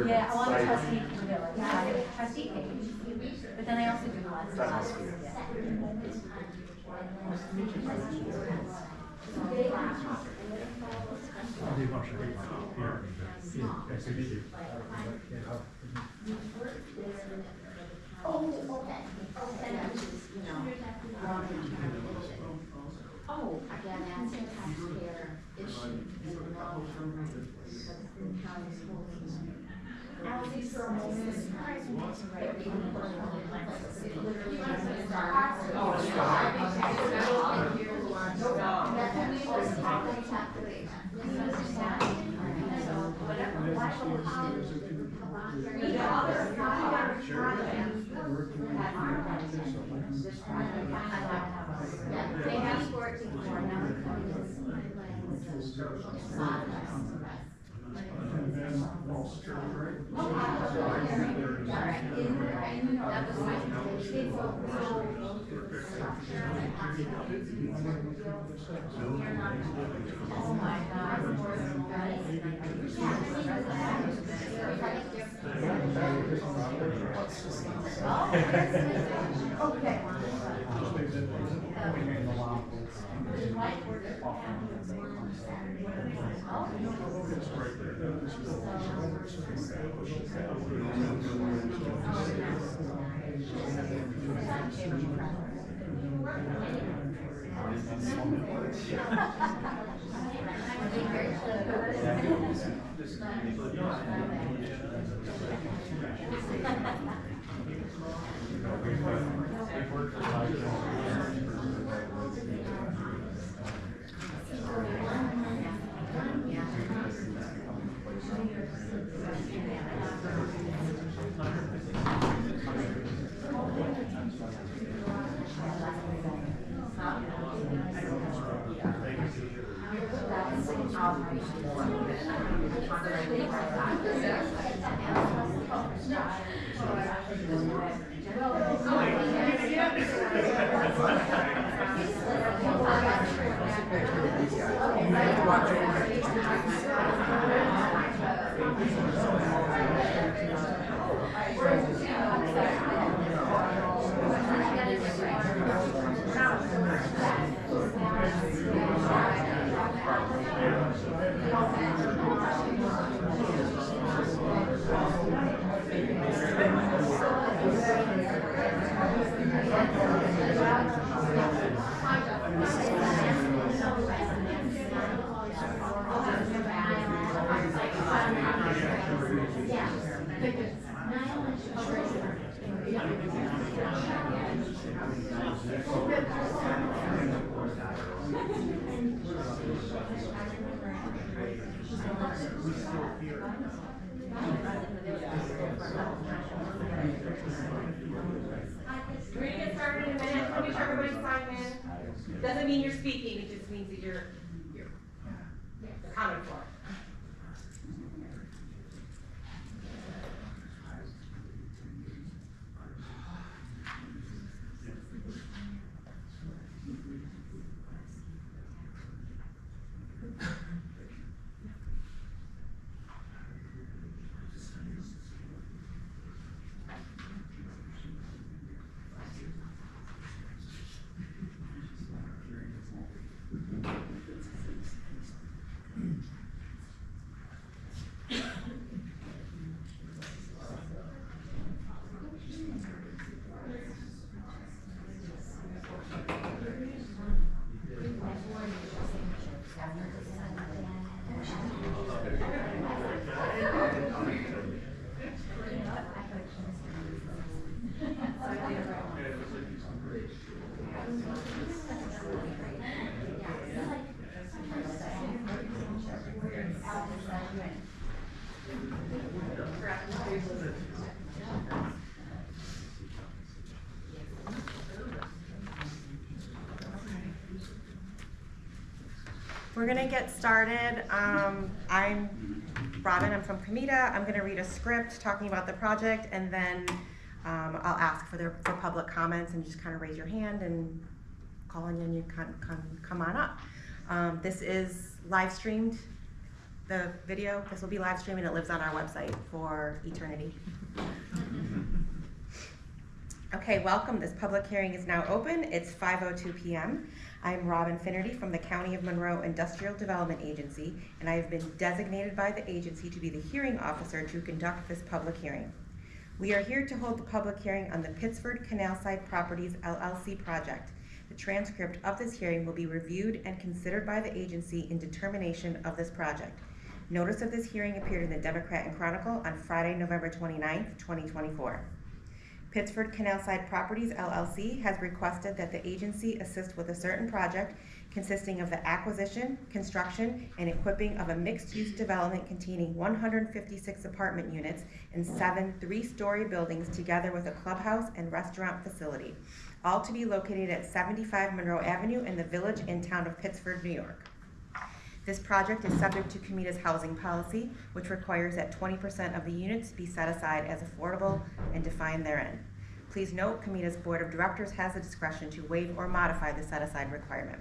Yeah, I want a trustee privilege. I have a trustee page, but then I also do the last. That must be it. Oh, again, that's a taxpayer issue. County schools. These are they have sports before now. Oh my God. Okay. We're going to get started in a minute. Make sure everybody's signed in. Doesn't mean you're speaking, it just means that you're accounted for. We're gonna get started. I'm Robin, I'm from Comida. I'm gonna read a script talking about the project, and then I'll ask for public comments, and just kind of raise your hand and call on you, and you come on up. This is live streamed, the video. This will be live streamed, and it lives on our website for eternity. Okay, welcome. This public hearing is now open. It's 5:02 p.m. I'm Robin Finnerty from the County of Monroe Industrial Development Agency, and I have been designated by the agency to be the hearing officer to conduct this public hearing. We are here to hold the public hearing on the Pittsford Canalside Properties LLC project. The transcript of this hearing will be reviewed and considered by the agency in determination of this project. Notice of this hearing appeared in the Democrat and Chronicle on Friday, November 29th, 2024. Pittsford Canalside Properties LLC has requested that the agency assist with a certain project consisting of the acquisition, construction, and equipping of a mixed-use development containing 156 apartment units and 7 three-story buildings together with a clubhouse and restaurant facility, all to be located at 75 Monroe Avenue in the village and town of Pittsford, New York. This project is subject to Comida's housing policy, which requires that 20% of the units be set aside as affordable and defined therein. Please note, Comida's Board of Directors has the discretion to waive or modify the set-aside requirement.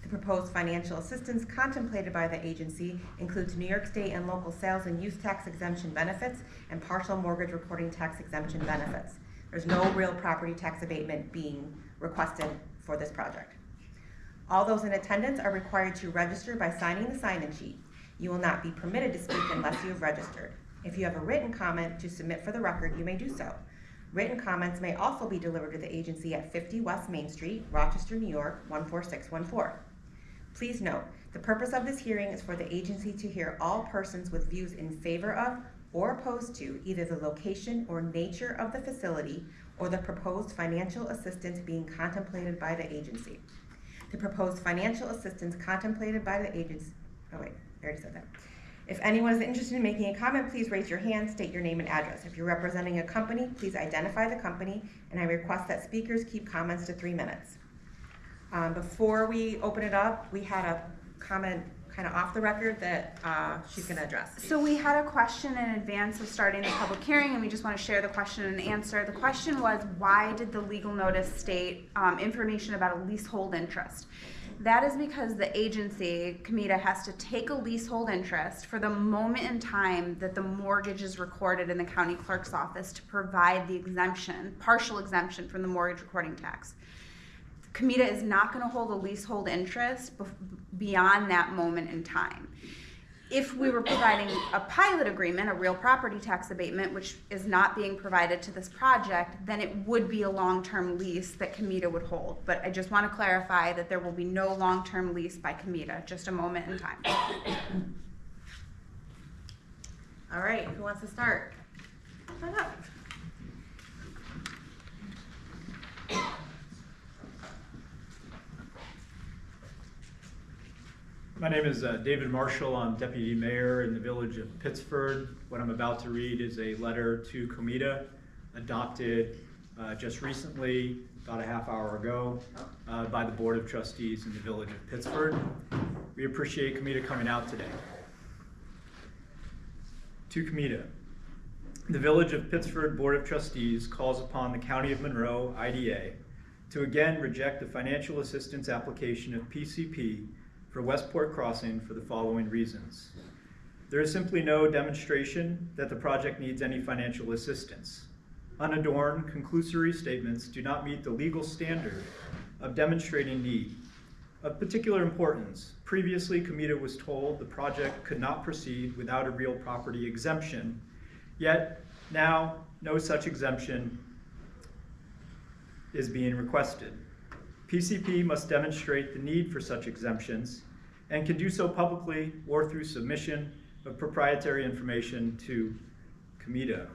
The proposed financial assistance contemplated by the agency includes New York State and local sales and use tax exemption benefits and partial mortgage recording tax exemption benefits. There's no real property tax abatement being requested for this project. All those in attendance are required to register by signing the sign-in sheet. You will not be permitted to speak unless you have registered. If you have a written comment to submit for the record, you may do so. Written comments may also be delivered to the agency at 50 West Main Street, Rochester, New York, 14614. Please note, the purpose of this hearing is for the agency to hear all persons with views in favor of or opposed to either the location or nature of the facility or the proposed financial assistance being contemplated by the agency. The proposed financial assistance contemplated by the agency, oh wait, I already said that. If anyone is interested in making a comment, please raise your hand, state your name and address. If you're representing a company, please identify the company, and I request that speakers keep comments to 3 minutes. Before we open it up, we had a comment kind of off the record that she's going to address. So we had a question in advance of starting the public hearing, and we just want to share the question and answer. The question was, why did the legal notice state information about a leasehold interest? That is because the agency, Comida, has to take a leasehold interest for the moment in time that the mortgage is recorded in the county clerk's office to provide the exemption, partial exemption from the mortgage recording tax. Comida is not going to hold a leasehold interest beyond that moment in time. If we were providing a pilot agreement, a real property tax abatement, which is not being provided to this project, then it would be a long-term lease that Comida would hold. But I just want to clarify that there will be no long-term lease by Comida, just a moment in time. All right, who wants to start? Come on up. My name is David Marshall. I'm Deputy Mayor in the village of Pittsford. What I'm about to read is a letter to Comida, adopted just recently, about a half hour ago, by the Board of Trustees in the village of Pittsford. We appreciate Comida coming out today. To Comida, the village of Pittsford Board of Trustees calls upon the County of Monroe, IDA, to again reject the financial assistance application of PCP for Westport Crossing for the following reasons. There is simply no demonstration that the project needs any financial assistance. Unadorned, conclusory statements do not meet the legal standard of demonstrating need. Of particular importance, previously Comida was told the project could not proceed without a real property exemption, yet now no such exemption is being requested. PCP must demonstrate the need for such exemptions and can do so publicly or through submission of proprietary information to Comida.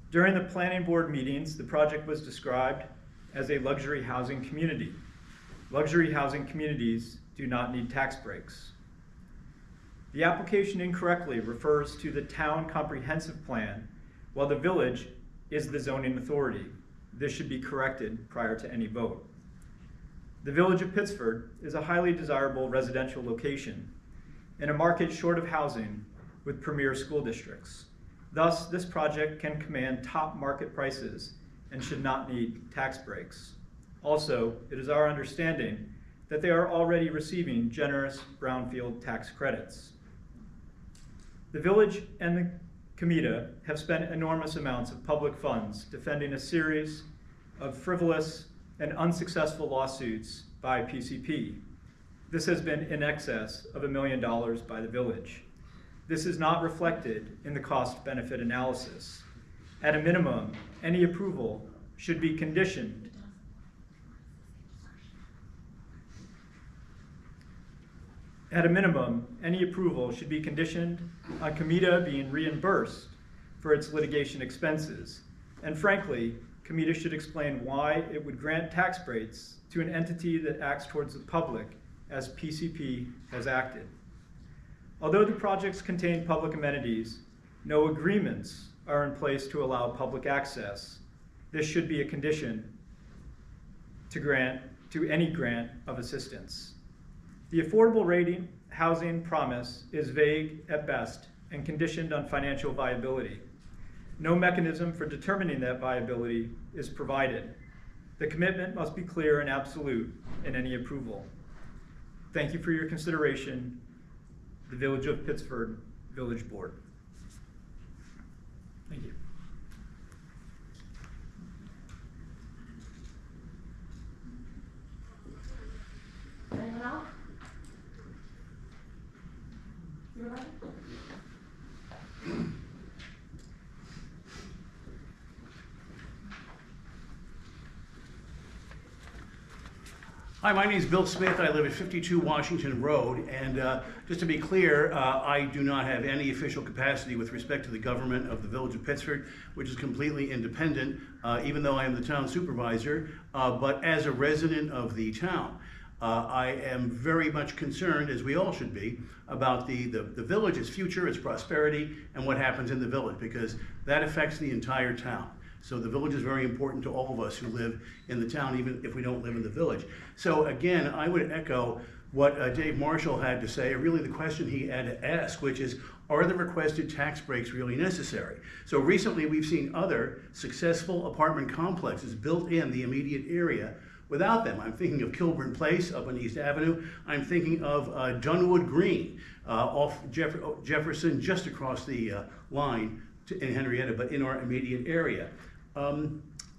During the planning board meetings, the project was described as a luxury housing community. Luxury housing communities do not need tax breaks. The application incorrectly refers to the town comprehensive plan, while the village is the zoning authority. This should be corrected prior to any vote. The Village of Pittsford is a highly desirable residential location in a market short of housing with premier school districts. Thus, this project can command top market prices and should not need tax breaks. Also, it is our understanding that they are already receiving generous brownfield tax credits. The village and the Comita have spent enormous amounts of public funds defending a series of frivolous and unsuccessful lawsuits by PCP. This has been in excess of $1 million by the village. This is not reflected in the cost-benefit analysis. At a minimum, any approval should be conditioned on Comita being reimbursed for its litigation expenses. And frankly, Comita should explain why it would grant tax breaks to an entity that acts towards the public as PCP has acted. Although the projects contain public amenities, no agreements are in place to allow public access. This should be a condition to any grant of assistance. The affordable housing promise is vague at best and conditioned on financial viability. No mechanism for determining that viability is provided. The commitment must be clear and absolute in any approval. Thank you for your consideration. The Village of Pittsford Village Board. Thank you. Anyone else? Hi, my name is Bill Smith. I live at 52 Washington Road, and just to be clear, I do not have any official capacity with respect to the government of the Village of Pittsford, which is completely independent, even though I am the town supervisor, but as a resident of the town. I am very much concerned, as we all should be, about the village's future, its prosperity, and what happens in the village, because that affects the entire town. So the village is very important to all of us who live in the town, even if we don't live in the village. So again, I would echo what Dave Marshall had to say, or really the question he had to ask, which is, are the requested tax breaks really necessary? So recently we've seen other successful apartment complexes built in the immediate area without them. I'm thinking of Kilburn Place up on East Avenue. I'm thinking of Dunwood Green off Jefferson, just across the line in Henrietta, but in our immediate area.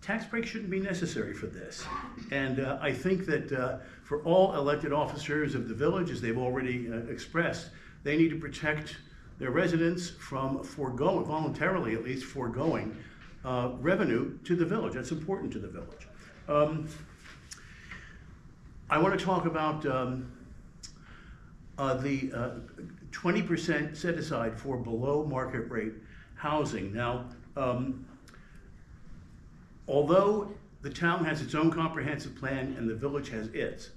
Tax breaks shouldn't be necessary for this. And I think that for all elected officers of the village, as they've already expressed, they need to protect their residents from foregoing, voluntarily at least, foregoing revenue to the village. That's important to the village. I want to talk about the 20% set aside for below market rate housing. Now, although the town has its own comprehensive plan and the village has its,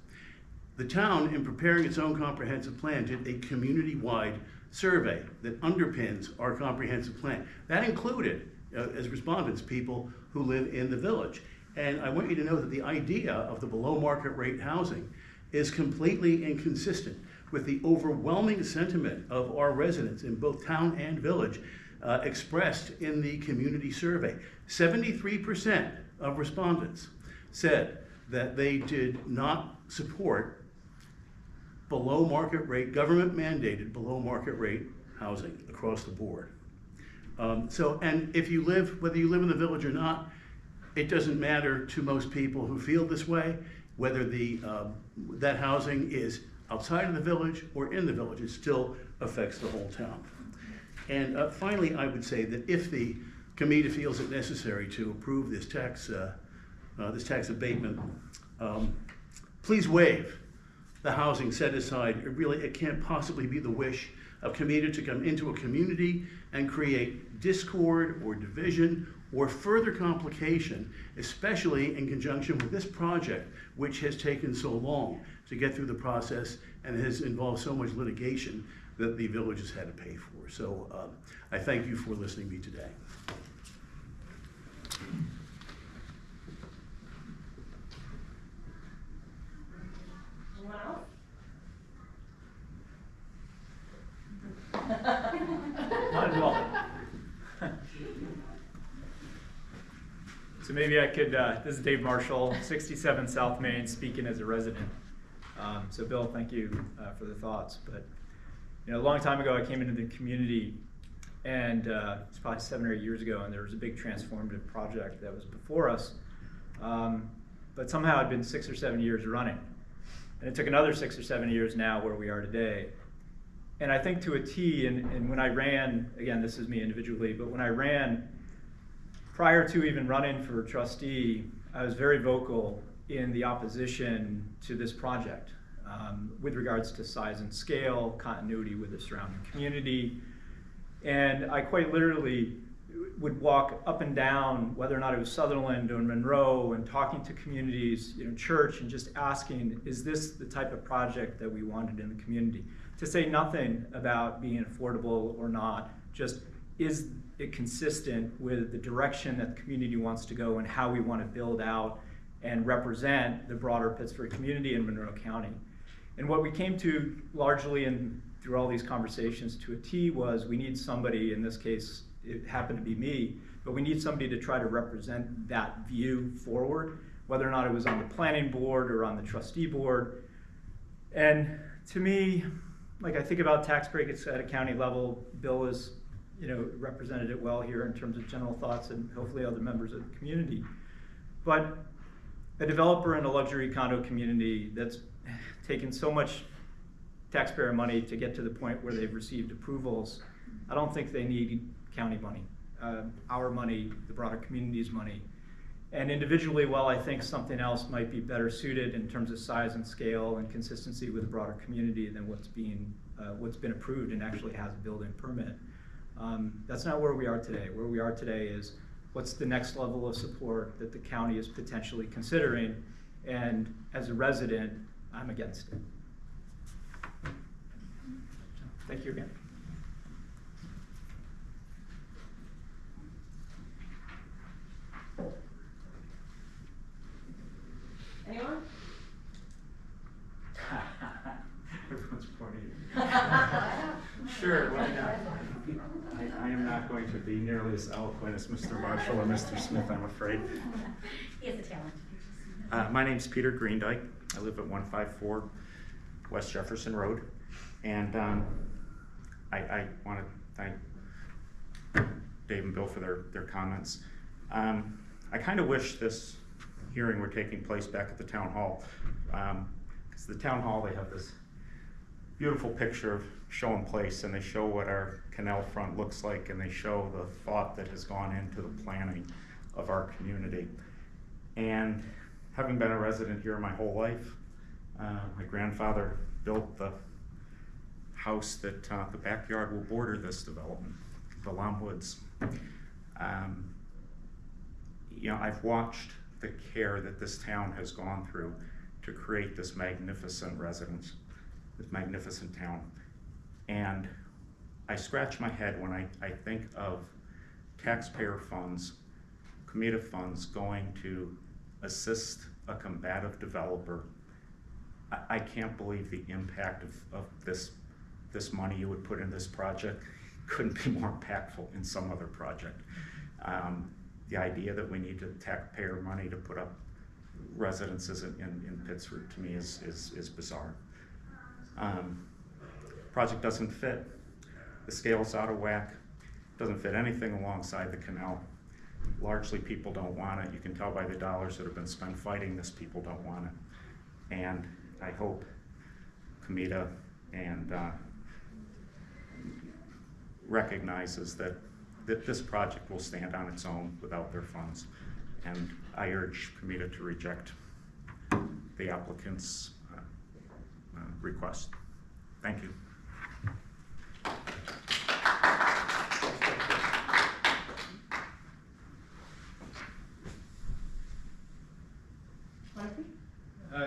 the town, in preparing its own comprehensive plan, did a community-wide survey that underpins our comprehensive plan. That included, as respondents, people who live in the village. And I want you to know that the idea of the below market rate housing is completely inconsistent with the overwhelming sentiment of our residents in both town and village expressed in the community survey. 73% of respondents said that they did not support below market rate, government mandated below market rate housing across the board. And if you live, whether you live in the village or not, it doesn't matter to most people who feel this way, whether that housing is outside of the village or in the village. It still affects the whole town. And finally, I would say that if the committee feels it necessary to approve this tax abatement, please waive the housing set aside. It can't possibly be the wish of committee to come into a community and create discord or division or further complication, especially in conjunction with this project, which has taken so long to get through the process and has involved so much litigation. that the village has had to pay for. So I thank you for listening to me today. Anyone else? Not at all. So maybe I could, this is Dave Marshall, 67 South Main, speaking as a resident. So Bill, thank you for the thoughts. But you know, a long time ago I came into the community, and it's probably 7 or 8 years ago, and there was a big transformative project that was before us. But somehow it'd been 6 or 7 years running. And it took another 6 or 7 years now where we are today. And I think to a T, and when I ran, again, this is me individually, but when I ran, prior to even running for trustee, I was very vocal in the opposition to this project with regards to size and scale, continuity with the surrounding community. And I quite literally would walk up and down, whether or not it was Sutherland or Monroe, and talking to communities, you know, church, and just asking, is this the type of project that we wanted in the community? To say nothing about being affordable or not, just is it consistent with the direction that the community wants to go and how we want to build out and represent the broader Pittsford community and Monroe County. And what we came to largely and through all these conversations to a T was we need somebody, in this case it happened to be me, but we need somebody to try to represent that view forward, whether or not it was on the planning board or on the trustee board. And to me, like I think about tax breaks at a county level, Bill has, you know, represented it well here in terms of general thoughts, and hopefully other members of the community. But a developer in a luxury condo community that's taken so much taxpayer money to get to the point where they've received approvals, I don't think they need county money, our money, the broader community's money. And individually, while I think something else might be better suited in terms of size and scale and consistency with the broader community than what's been approved and actually has a building permit, that's not where we are today. Where we are today is what's the next level of support that the county is potentially considering, and as a resident, I'm against it. Thank you again. Anyone? Everyone's pointing. Sure, why not? I am not going to be nearly as eloquent as Mr. Marshall or Mr. Smith, I'm afraid. He has a talent. My name's Peter Greendyke. I live at 154 West Jefferson Road. And I want to thank Dave and Bill for their comments. I kind of wish this hearing were taking place back at the town hall. Because the town hall, they have this beautiful picture of show and place, and they show what our canal front looks like, and they show the thought that has gone into the planning of our community. And having been a resident here my whole life, my grandfather built the house that the backyard will border this development, the Lawn Woods. You know, I've watched the care that this town has gone through to create this magnificent residence, this magnificent town. And I scratch my head when I think of taxpayer funds, commuter funds going to assist a combative developer. I can't believe the impact of this money you would put in this project couldn't be more impactful in some other project. The idea that we need taxpayer money to put up residences in Pittsford, to me, is bizarre. Project doesn't fit. The scale's out of whack. Doesn't fit anything alongside the canal. Largely, people don't want it. You can tell by the dollars that have been spent fighting this, people don't want it. And I hope Comita and recognizes that this project will stand on its own without their funds. And I urge Comita to reject the applicant's request. Thank you.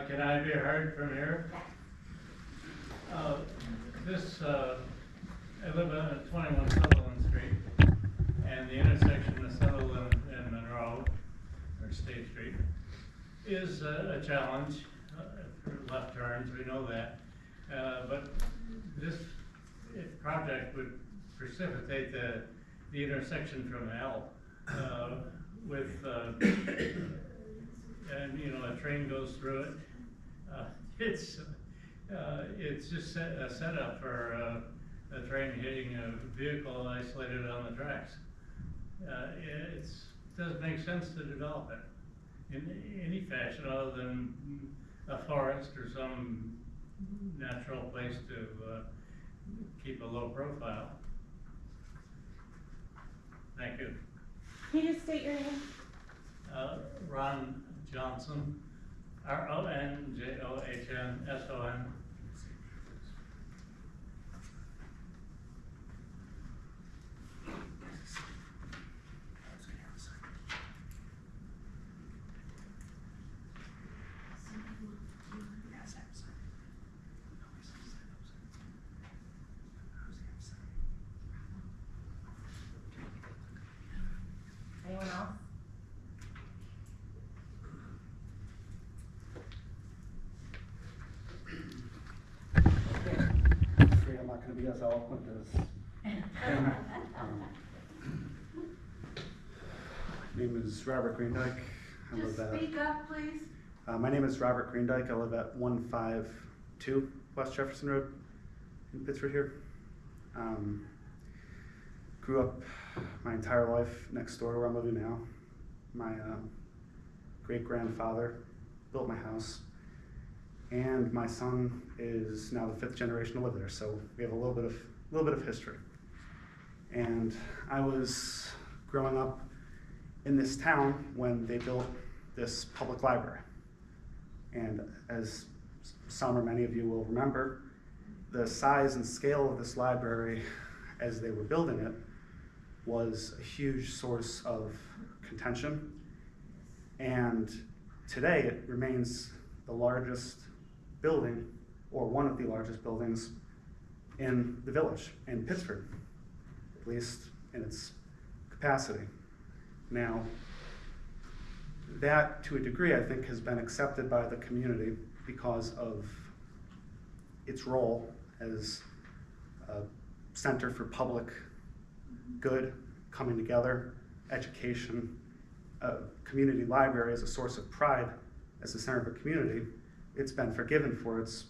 Can I be heard from here? This 21 Sutherland Street, and the intersection of Sutherland and Monroe, or State Street, is a challenge for left turns, we know that. But this project would precipitate the intersection from L with, and you know, a train goes through it. It's just a setup for a train hitting a vehicle isolated on the tracks. It doesn't make sense to develop it in any fashion other than a forest or some natural place to keep a low profile. Thank you. Can you just state your name? Ron Johnson, RONJOHNSON. Anyone else? I'm not going to be as eloquent as my name is Robert Greendyke. Just speak up, please. My name is Robert Greendyke. I live at 152 West Jefferson Road in Pittsford here. Grew up my entire life next door to where I'm living now. My great-grandfather built my house, and my son is now the 5th generation to live there, so we have a little bit of history. And I was growing up in this town when they built this public library. And as some or many of you will remember, the size and scale of this library as they were building it was a huge source of contention. And today it remains the largest building, or one of the largest buildings in the village, in Pittsford, at least in its capacity. Now, that to a degree I think has been accepted by the community because of its role as a center for public good, coming together, education, community library as a source of pride, as a center of a community. It's been forgiven for its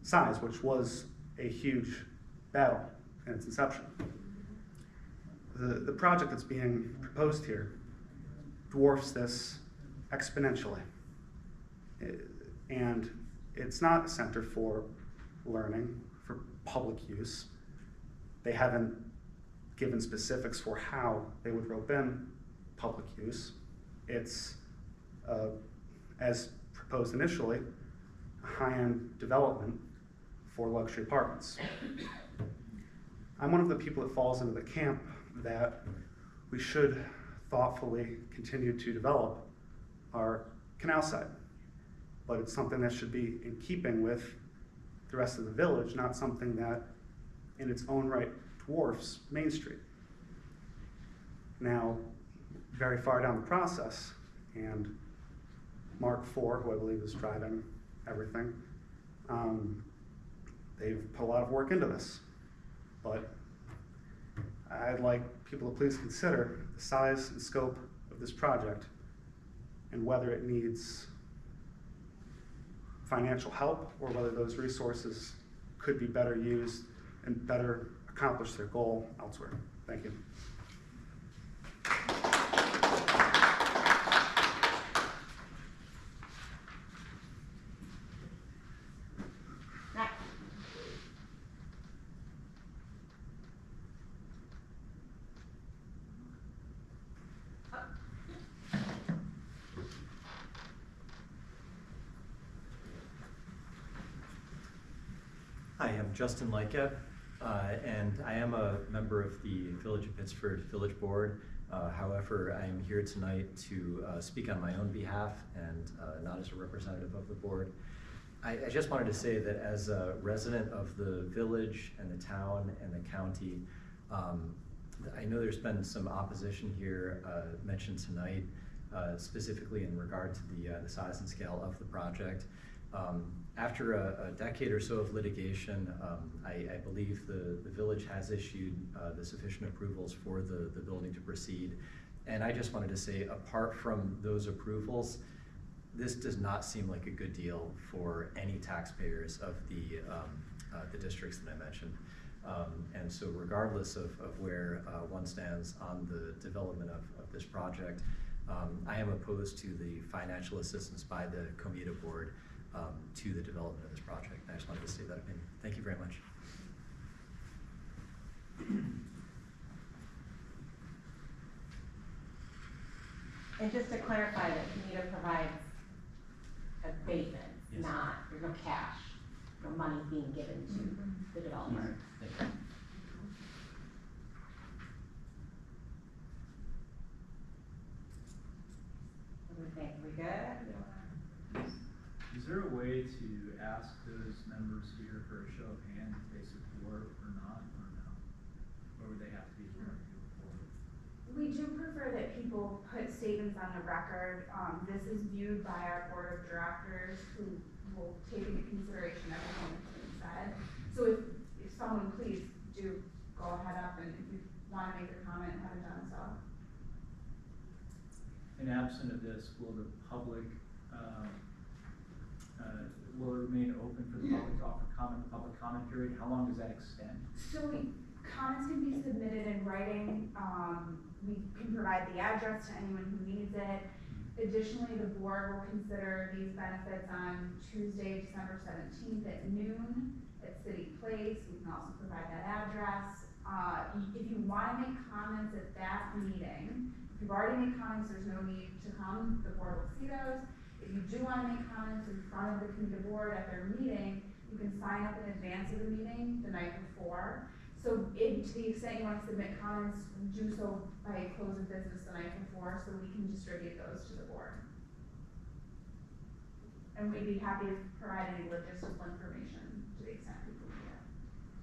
size, which was a huge battle in its inception. The project that's being proposed here dwarfs this exponentially. And it's not a center for learning, for public use. They haven't given specifics for how they would rope in public use. It's, as proposed initially, a high-end development for luxury apartments. I'm one of the people that falls into the camp that we should thoughtfully continue to develop our Canalside, but it's something that should be in keeping with the rest of the village, not something that in its own right dwarfs Main Street. Now, very far down the process, and Mark IV, who I believe is driving everything, they've put a lot of work into this, but I'd like people to please consider the size and scope of this project and whether it needs financial help or whether those resources could be better used and better accomplish their goal elsewhere. Thank you. Hi, I'm Justin Lykeb, and I am a member of the Village of Pittsford Village Board. However, I am here tonight to speak on my own behalf and not as a representative of the board. I just wanted to say that as a resident of the village and the town and the county, I know there's been some opposition here mentioned tonight, specifically in regard to the size and scale of the project. After a decade or so of litigation, I believe the village has issued the sufficient approvals for the building to proceed. And I just wanted to say, apart from those approvals, this does not seem like a good deal for any taxpayers of the districts that I mentioned. And so regardless of where one stands on the development of this project, I am opposed to the financial assistance by the Comita Board to the development of this project. I just wanted to say that opinion. Thank you very much. And just to clarify that Comita provides abatements, Yes. not, there's no cash, no money being given to the developer. Thank you. What do we think? We good? Is there a way to ask those members here for a show of hands if they support or not, or no? Or would they have to be here? We do prefer that people put statements on the record. This is viewed by our board of directors, who will take into consideration everything that's been said. So if someone, please do go ahead up, and if you want to make a comment, have it done so. And absent of this, will the public, will it remain open for the public to offer comment, the public comment period? How long does that extend? So comments can be submitted in writing. We can provide the address to anyone who needs it. Additionally, the board will consider these benefits on Tuesday, December 17th at noon at City Place. We can also provide that address. If you want to make comments at that meeting, if you've already made comments, there's no need to come. The board will see those. If you do want to make comments in front of the committee board at their meeting, you can sign up in advance of the meeting the night before. So to the extent you want to submit comments, do so by close of business the night before, so we can distribute those to the board. And we'd be happy to provide any logistical information to the extent people need it.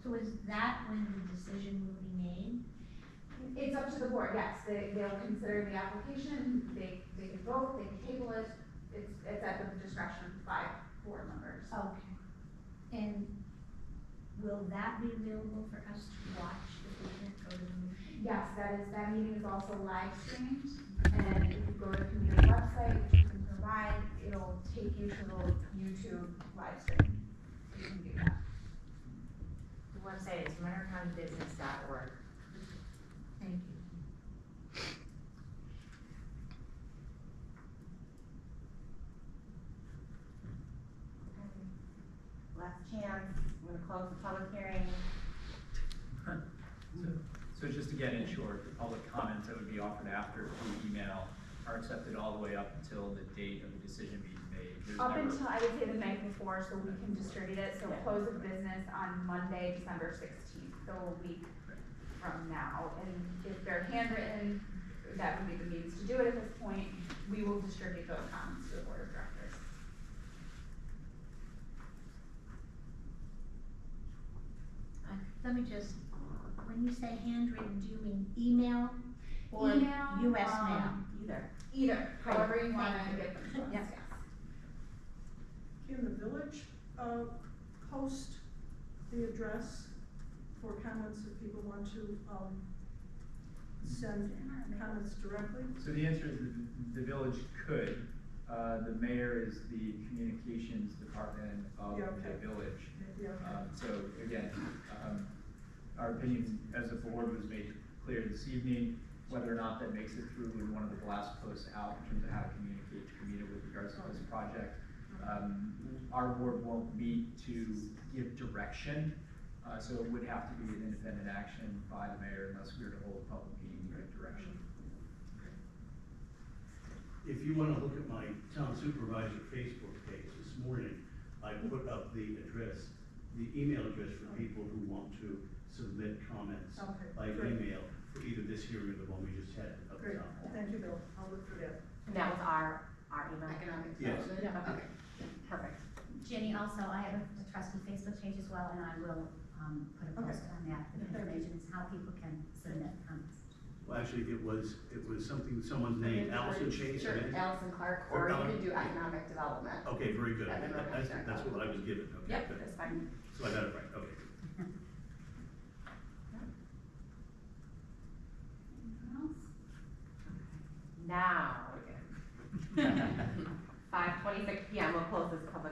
So is that when the decision will be made? It's up to the board, yes. They'll consider the application, they can vote, they can table it. It's at the discretion of 5 board members. Okay. And will that be available for us to watch if we can't go to the meeting? Yes, that meeting is also live streamed, and if you go to the community website, which you can provide, it'll take you to the YouTube live stream. You can do that. The website is monroecountybusiness.org. Thank you. Last chance, I'm gonna close the public hearing. So just again, in short, the public comments that would be offered after through email are accepted all the way up until the date of the decision being made. There's Up never- until, I would say, the night before, so we can distribute it, so close of business on Monday, December 16th, so a week from now. And if they're handwritten, that would be the means to do it at this point. We will distribute those comments to the board of directors. Let me just, when you say handwritten, do you mean email or Email, US mail? Either. Either, however you Thank wanna you. get them to us, Yes. yes. Can the village, post the address for comments if people want to, send comments directly? So the answer is the village could. The mayor is the communications department of Yeah, okay. the village. Yeah, okay. So again, our opinion as a board was made clear this evening. Whether or not that makes it through in one of the blast posts out in terms of how to communicate to Comita with regards to this project. Our board won't meet to give direction, so it would have to be an independent action by the mayor unless we were to hold a public meeting to give direction. If you wanna look at my town supervisor Facebook page this morning, I put up the address, the email address for people who want to submit comments Okay, by great. email for either this hearing or the one we just had up Great, top. thank you, Bill, I'll look for that. And that was our email? Economic Yes. development. Okay, perfect. Jenny, also, I have a trustee Facebook page as well, and I will put a post on that with information, how people can Well, actually, it was something, someone's name, Allison Chase. Sure, her name? Allison Clark, Or or you Ellen- could do economic development. Okay, very good. And then That's what I was given, okay. Yep, good. that's fine. So I got it right, okay. Now, we're good. 5:26 PM, we'll close this public